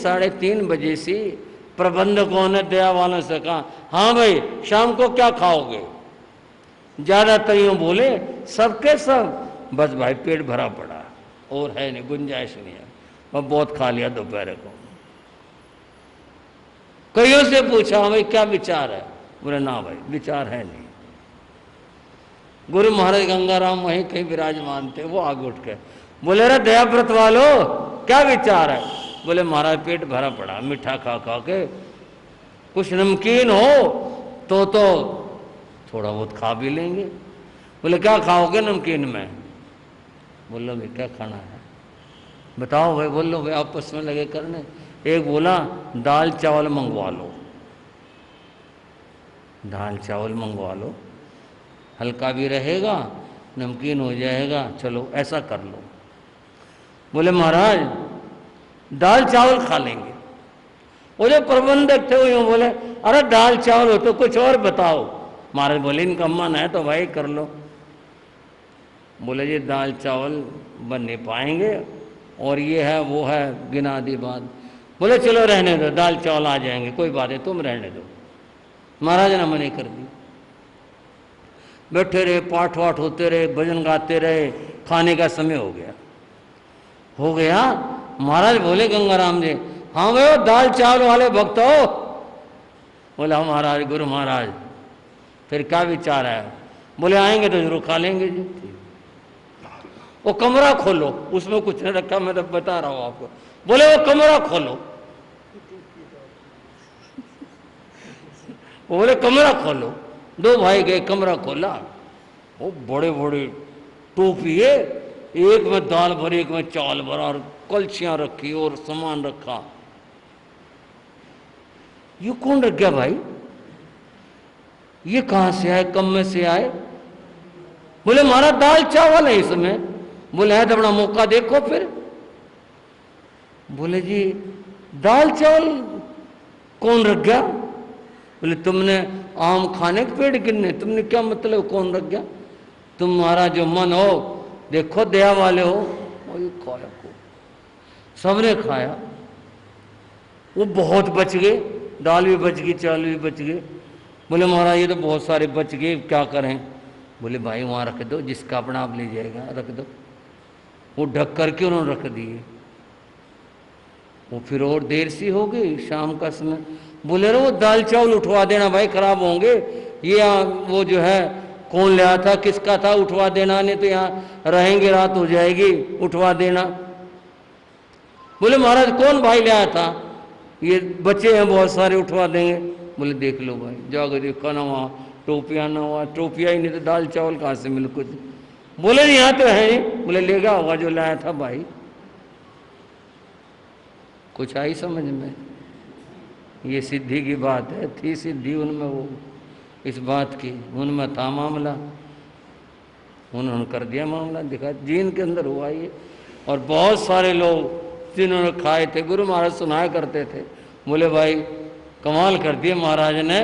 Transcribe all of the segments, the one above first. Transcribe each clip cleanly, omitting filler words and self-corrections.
3:30 बजे से प्रबंधकों ने दया वालों से कहा, हाँ भाई शाम को क्या खाओगे? ज्यादातर यूं बोले, सबके सब, बस भाई पेट भरा पड़ा और है नहीं, गुंजाइश नहीं है, और बहुत खा लिया दोपहर को। कईयों से पूछा, भाई क्या विचार है? बोले ना भाई विचार है नहीं। गुरु महाराज गंगाराम वहीं कहीं विराजमान थे, वो आगे उठ के बोले, अरे दयाव्रत वालो क्या विचार है? बोले महाराज पेट भरा पड़ा, मीठा खा खा के, कुछ नमकीन हो तो थोड़ा बहुत खा भी लेंगे। बोले क्या खाओगे नमकीन में? बोलो भाई क्या खाना है बताओ भाई, बोलो भाई, आपस में लगे करने। एक बोला दाल चावल मंगवा लो, दाल चावल मंगवा लो, हल्का भी रहेगा, नमकीन हो जाएगा, चलो ऐसा कर लो। बोले महाराज दाल चावल खा लेंगे। वो जो प्रबंधक थे वो यूँ बोले, अरे दाल चावल हो तो कुछ और बताओ। महाराज बोले इनका मन है तो भाई कर लो। बोले जी दाल चावल बन नहीं पाएंगे और ये है वो है, गिना दी बात। बोले चलो रहने दो, दाल चावल आ जाएंगे, कोई बात है, तुम रहने दो। महाराज ने मना कर दी। बैठे रहे, पाठ वाठ होते रहे, भजन गाते रहे, खाने का समय हो गया। महाराज बोले गंगाराम जी, हाँ भाई वो दाल चावल वाले भक्त हो? बोले हाँ महाराज, गुरु महाराज फिर क्या विचार है? बोले आएंगे तो जरूर खा लेंगे जी। वो कमरा खोलो, उसमें कुछ नहीं रखा, मैं तो बता रहा हूँ आपको। बोले वो कमरा खोलो। बोले कमरा खोलो। दो भाई गए, कमरा खोला, वो बड़े बड़े टोपी है, एक में दाल भरी, एक में चावल भरा, और कलछियां रखी और सामान रखा। ये कौन रख गया भाई? ये कहां से आए, कम में से आए? बोले महाराज दाल चावल है इसमें। बोले है तो अपना मौका देखो फिर। बोले जी दाल चावल कौन रख गया? बोले तुमने आम खाने के पेड़ गिनने, तुमने क्या मतलब कौन रख गया? तुम्हारा जो मन हो, देखो दया वाले हो, वही खाया को। सबने खाया, वो बहुत बच गए, दाल भी बच गई, चावल भी बच गए। बोले महाराज ये तो बहुत सारे बच गए, क्या करें? बोले भाई वहाँ रख दो, जिसका अपना आप ले जाएगा रख दो। वो ढक करके उन्होंने रख दिए। वो फिर और देर सी हो गई, शाम का समय। बोले रे वो दाल चावल उठवा देना भाई, खराब होंगे। ये वो जो है कौन लाया था, किसका था, उठवा देना, नहीं तो यहाँ रहेंगे रात हो जाएगी, उठवा देना। बोले महाराज कौन भाई लाया था? ये बच्चे हैं बहुत सारे, उठवा देंगे। बोले देख लो भाई, जाकर देखो ना वहाँ टोपियाँ ना, वहाँ टोपियाँ ही नहीं तो दाल चावल कहाँ से मिले कुछ? बोले नहीं यहाँ तो है ही। बोले ले गया होगा जो लाया था भाई। कुछ आई समझ में? ये सिद्धि की बात है, थी सिद्धि उनमें, वो इस बात की उनमें था मामला, उन्होंने कर दिया मामला, दिखा जीन के अंदर हुआ ये। और बहुत सारे लोग जिन्होंने खाए थे, गुरु महाराज सुनाया करते थे, बोले भाई कमाल कर दिए महाराज ने,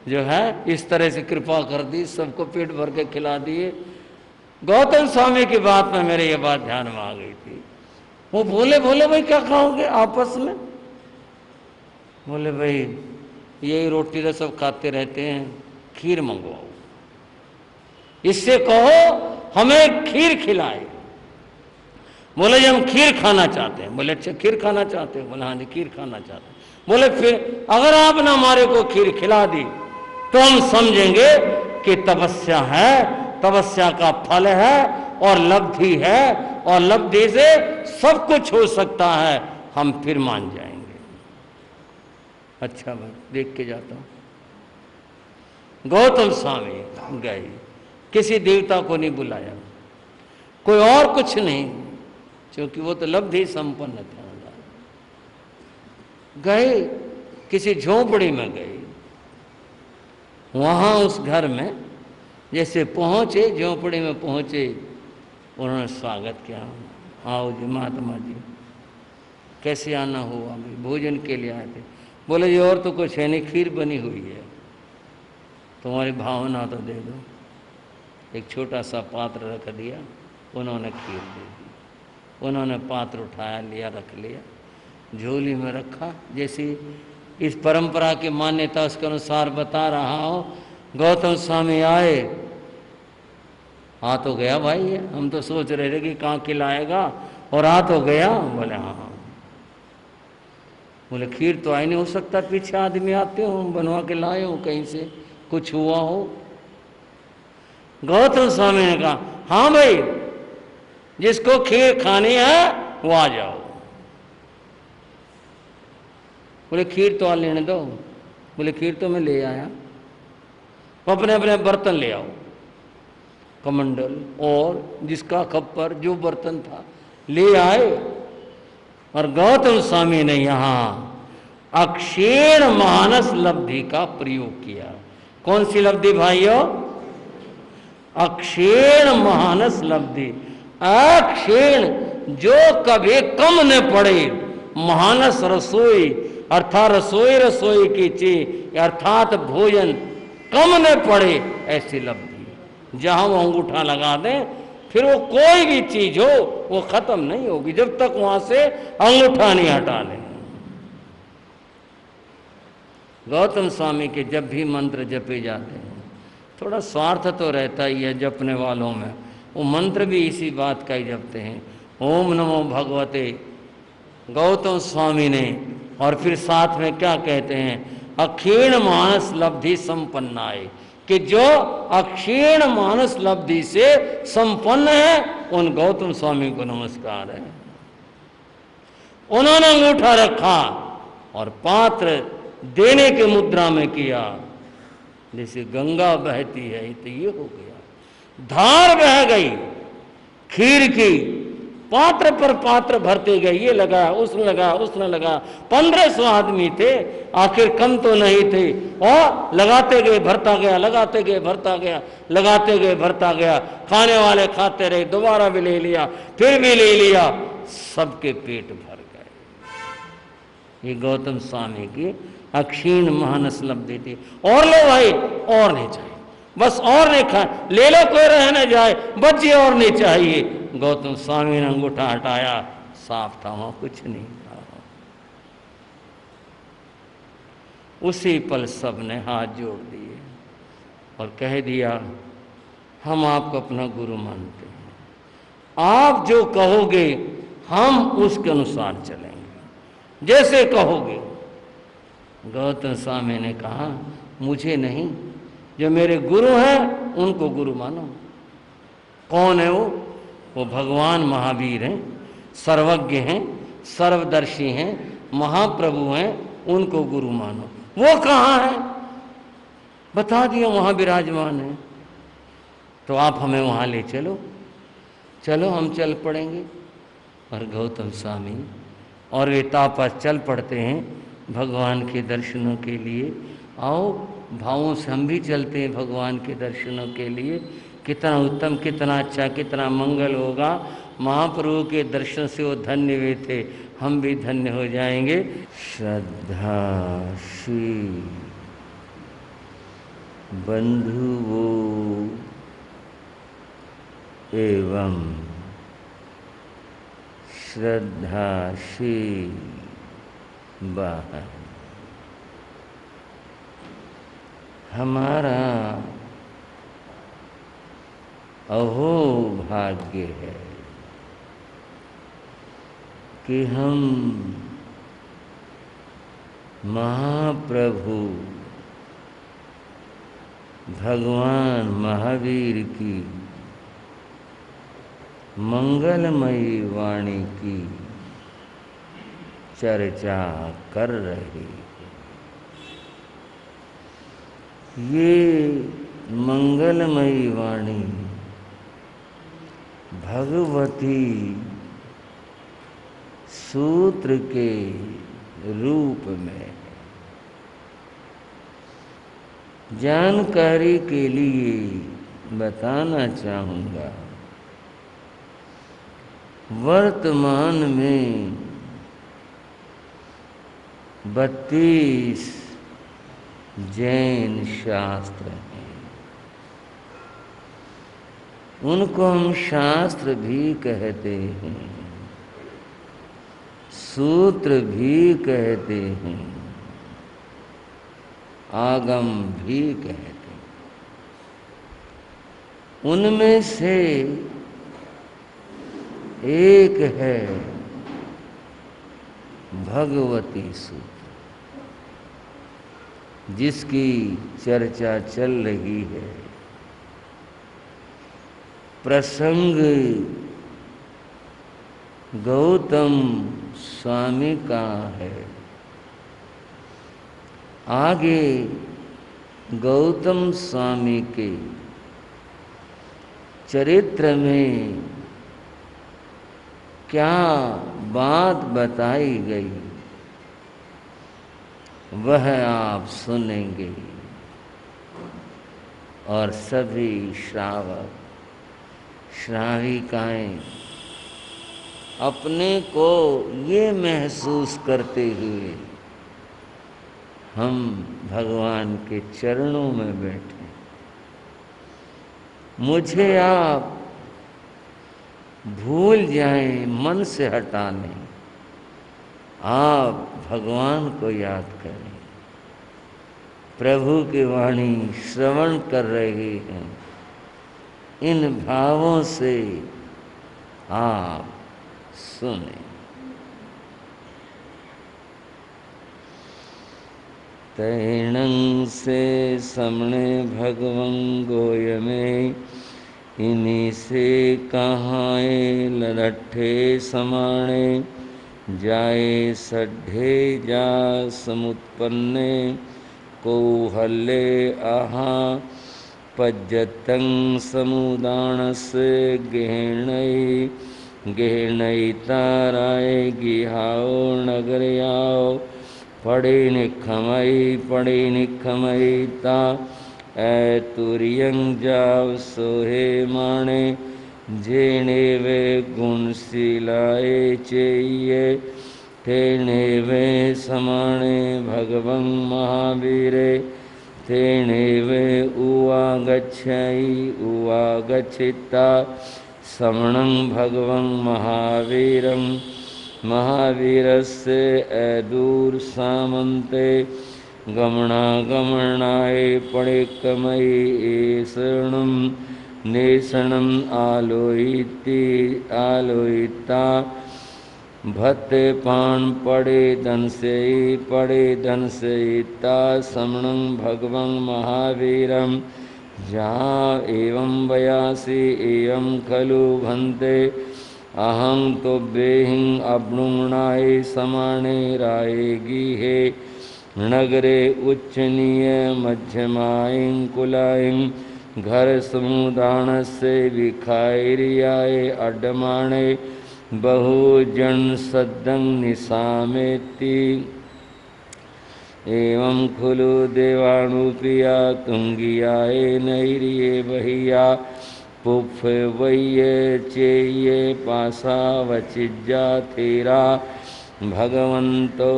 जो है इस तरह से कृपा कर दी, सबको पेट भर के खिला दिए। गौतम स्वामी की बात में मेरे ये बात ध्यान में आ गई थी। वो बोले भाई क्या खाओगे आपस में? बोले भाई यही रोटी तो सब खाते रहते हैं, खीर मंगवाओ, इससे कहो हमें खीर खिलाए। बोले जी हम खीर खाना चाहते हैं। बोले अच्छा खीर खाना चाहते हो? बोले हाँ जी खीर खाना चाहते हैं। बोले फिर अगर आपने हमारे को खीर खिला दी तो हम समझेंगे कि तपस्या है, तपस्या का फल है और लब्धि है, और लब्धि से सब कुछ हो सकता है, हम फिर मान जाएंगे। अच्छा भाई देख के जाता हूं। गौतम स्वामी गए, किसी देवता को नहीं बुलाया, कोई और कुछ नहीं, क्योंकि वो तो लब्धि संपन्न था। गए किसी झोपड़ी में गए, वहां उस घर में जैसे पहुंचे, झोपड़ी में पहुंचे, उन्होंने स्वागत किया, आओ जी महात्मा जी, कैसे आना हुआ? भोजन के लिए आए थे। बोले जी और तो कुछ है नहीं, खीर बनी हुई है, तुम्हारी भावना तो दे दो। एक छोटा सा पात्र रख दिया, उन्होंने खीर दे दी। उन्होंने पात्र उठाया, लिया, रख लिया, झोली में रखा। जैसे इस परंपरा की मान्यता उसके अनुसार बता रहा हूं। गौतम स्वामी आए, आ तो गया भाई, हम तो सोच रहे थे कि कहाँ खिलाएगा, और आ तो गया। बोले हाँ। बोले खीर तो आई नहीं हो सकता, पीछे आदमी आते हो, बनवा के लाए हो कहीं से, कुछ हुआ हो। गौतम स्वामी ने कहा हाँ भाई, जिसको खीर खानी है वो आ जाओ। बोले खीर तो आ लेने दो। बोले खीर तो मैं ले आया। अपने अपने बर्तन ले आओ, कमंडल और जिसका खप्पर जो बर्तन था ले आए। और गौतम स्वामी ने यहां अक्षीण मानस लब्धि का प्रयोग किया। कौन सी लब्धि भाइयों? अक्षीण मानस लब्धि। अक्षीण जो कभी कम न पड़े, मानस रसोई अर्थात रसोई की चीज अर्थात भोजन कम न पड़े, ऐसी लब्धि। जहां वो अंगूठा लगा दें फिर वो कोई भी चीज हो वो खत्म नहीं होगी जब तक वहां से अंगूठा नहीं हटा लें। गौतम स्वामी के जब भी मंत्र जपे जाते हैं, थोड़ा स्वार्थ तो रहता ही है जपने वालों में, वो मंत्र भी इसी बात का ही जपते हैं। ओम नमो भगवते गौतम स्वामी ने, और फिर साथ में क्या कहते हैं, अक्षीण मानस लब्धि संपन्नाय, कि जो अक्षीण मानस लब्धि से संपन्न है उन गौतम स्वामी को नमस्कार है। उन्होंने अंगूठा रखा और पात्र देने के मुद्रा में किया, जैसे गंगा बहती है तो ये हो गया, धार बह गई खीर की, पात्र पर पात्र भरते गए, ये लगा उसने लगा उसने लगा। 1500 आदमी थे, आखिर कम तो नहीं थे, और लगाते गए भरता गया, लगाते गए भरता गया, लगाते गए भरता गया। खाने वाले खाते रहे, दोबारा भी ले लिया, फिर भी ले लिया, सबके पेट भर गए। ये गौतम स्वामी की अक्षीण मानस लब्धि थी। और लो भाई, और नहीं चाहिए, बस और नहीं खा, ले लो, कोई रह न जाए, बच्चे और नहीं चाहिए। गौतम स्वामी ने अंगूठा हटाया, साफ था, वहां कुछ नहीं था। उसी पल सब ने हाथ जोड़ दिए और कह दिया हम आपको अपना गुरु मानते हैं, आप जो कहोगे हम उसके अनुसार चलेंगे, जैसे कहोगे। गौतम स्वामी ने कहा मुझे नहीं, जो मेरे गुरु हैं उनको गुरु मानो। कौन है वो? वो भगवान महावीर हैं, सर्वज्ञ हैं, सर्वदर्शी हैं, महाप्रभु हैं, उनको गुरु मानो। वो कहाँ है? बता दिया वहाँ विराजमान है। तो आप हमें वहाँ ले चलो। चलो हम चल पड़ेंगे। और गौतम स्वामी और वे तापस चल पड़ते हैं भगवान के दर्शनों के लिए। आओ भावों से हम भी चलते हैं भगवान के दर्शनों के लिए। कितना उत्तम, कितना अच्छा, कितना मंगल होगा। महाप्रभु के दर्शन से वो धन्य हुए थे, हम भी धन्य हो जाएंगे। श्रद्धा श्री बंधुओं एवं श्रद्धा श्री बाहर, हमारा अहो भाग्य है कि हम महाप्रभु भगवान महावीर की मंगलमयी वाणी की चर्चा कर रहे हैं। ये मंगलमयी वाणी भगवती सूत्र के रूप में जानकारी के लिए बताना चाहूँगा। वर्तमान में 32 जैन शास्त्र हैं। उनको हम शास्त्र भी कहते हैं। सूत्र भी कहते हैं, आगम भी कहते हैं। उनमें से एक है भगवती सूत्र, जिसकी चर्चा चल रही है। प्रसंग गौतम स्वामी का है। आगे गौतम स्वामी के चरित्र में क्या बात बताई गई वह आप सुनेंगे, और सभी श्रावक श्राविकाएं अपने को ये महसूस करते हुए हम भगवान के चरणों में बैठे। मुझे आप भूल जाएं, मन से हटा लें, आप भगवान को याद करें। प्रभु की वाणी श्रवण कर रहे हैं, इन भावों से आप सुने। तैणं से समणे भगवं गोय में, इन्हीं से कहाए ललट्ठे समाणे, जाए सड्ढे जा समुत्पन्ने, कौहल्ये आहा पज्जतं समुदानस्य गहनई, गहनई ताराय गिहाओ नगरयाओ, पड़े निखमई ता ऐतुर्यं जाव सोहे माणे, जेने वे गुणशीलाए चेये, तेने वे समाणे भगवं महावीरे, तेने वे उवागच्छिता समणं भगवं महावीरं, महावीरस्य ऐदूर सामन्ते, गमनागमनाय पणिकमयि एषणं नेषणं आलोहिता, भत्ते पान पड़े दंसयिता समणं भगवं महावीरं, जा एवं वयासि एवं खलु भन्ते, अहं तो बेहिं अब्नुणाय समाने रायेगी हे, नगरे उच्चनीय मध्यमायं कुलायं, घर समुदान से विखारियाय अड्डमाणे, बहुजन सद्दं निसामेति, एवं खुलु देवानुप्रिया तुंगियाए नैरिये बहिया, पुफ वैये चेये पासा वचिज्जा थेरा, भगवंतो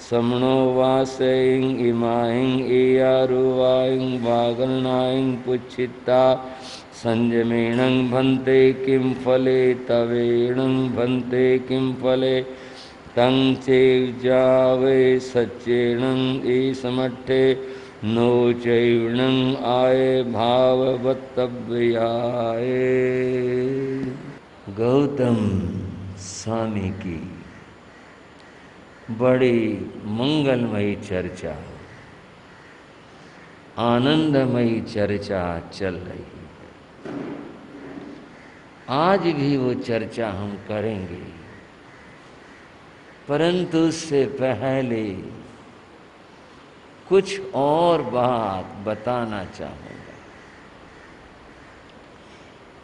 समणो वासैं इमाहिं एयारुवाइं वागलनाइं पुच्छिता, संजमेणं भन्ते किं फले तवेणं भन्ते किं फले, तं चेजावे सच्चेणं ईसमट्ठे, नो चैवणं आये भाववत्तव्याय। गौतम स्वामी की बड़ी मंगलमयी चर्चा, आनंदमयी चर्चा चल रही है। आज भी वो चर्चा हम करेंगे, परंतु उससे पहले कुछ और बात बताना चाहूँगा।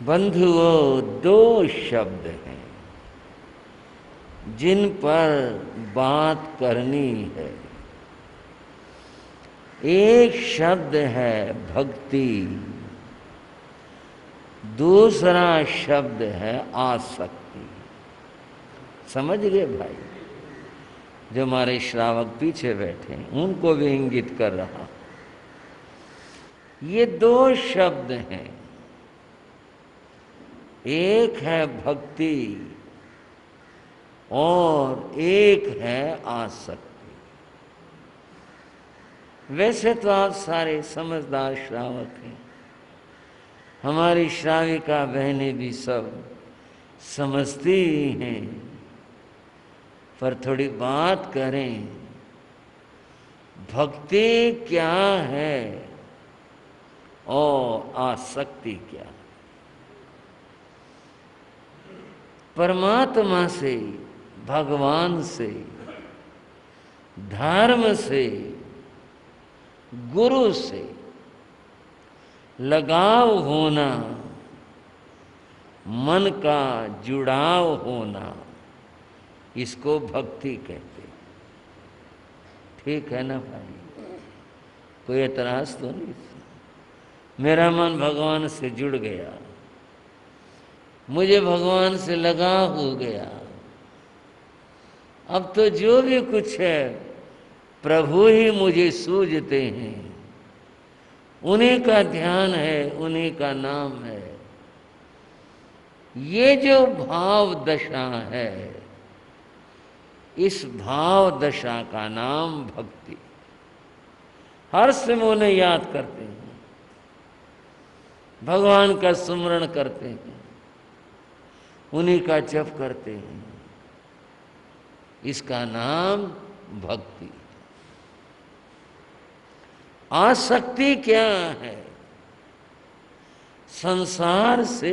बंधुओं, दो शब्द हैं जिन पर बात करनी है। एक शब्द है भक्ति, दूसरा शब्द है आसक्ति। समझ गए भाई? जो हमारे श्रावक पीछे बैठे हैं उनको भी इंगित कर रहा। ये दो शब्द हैं, एक है भक्ति, और एक है आसक्ति। वैसे तो आप सारे समझदार श्रावक हैं, हमारी श्राविका बहनें भी सब समझती ही हैं, पर थोड़ी बात करें, भक्ति क्या है और आसक्ति क्या? परमात्मा से, भगवान से, धर्म से, गुरु से लगाव होना, मन का जुड़ाव होना, इसको भक्ति कहते हैं। ठीक है ना भाई? कोई एतराज तो नहीं? मेरा मन भगवान से जुड़ गया, मुझे भगवान से लगाव हो गया, अब तो जो भी कुछ है प्रभु ही मुझे सूझते हैं, उन्हीं का ध्यान है, उन्हीं का नाम है। ये जो भाव दशा है, इस भाव दशा का नाम भक्ति। हर समय उन्हें याद करते हैं, भगवान का सुमरण करते हैं, उन्हीं का जप करते हैं, इसका नाम भक्ति। आसक्ति क्या है? संसार से,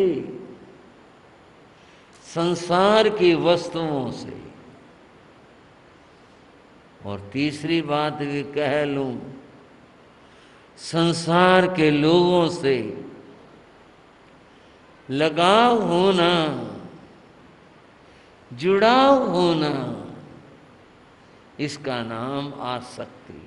संसार की वस्तुओं से। और तीसरी बात भी कह लूं, संसार के लोगों से लगाव होना, जुड़ाव होना, इसका नाम आसक्ति।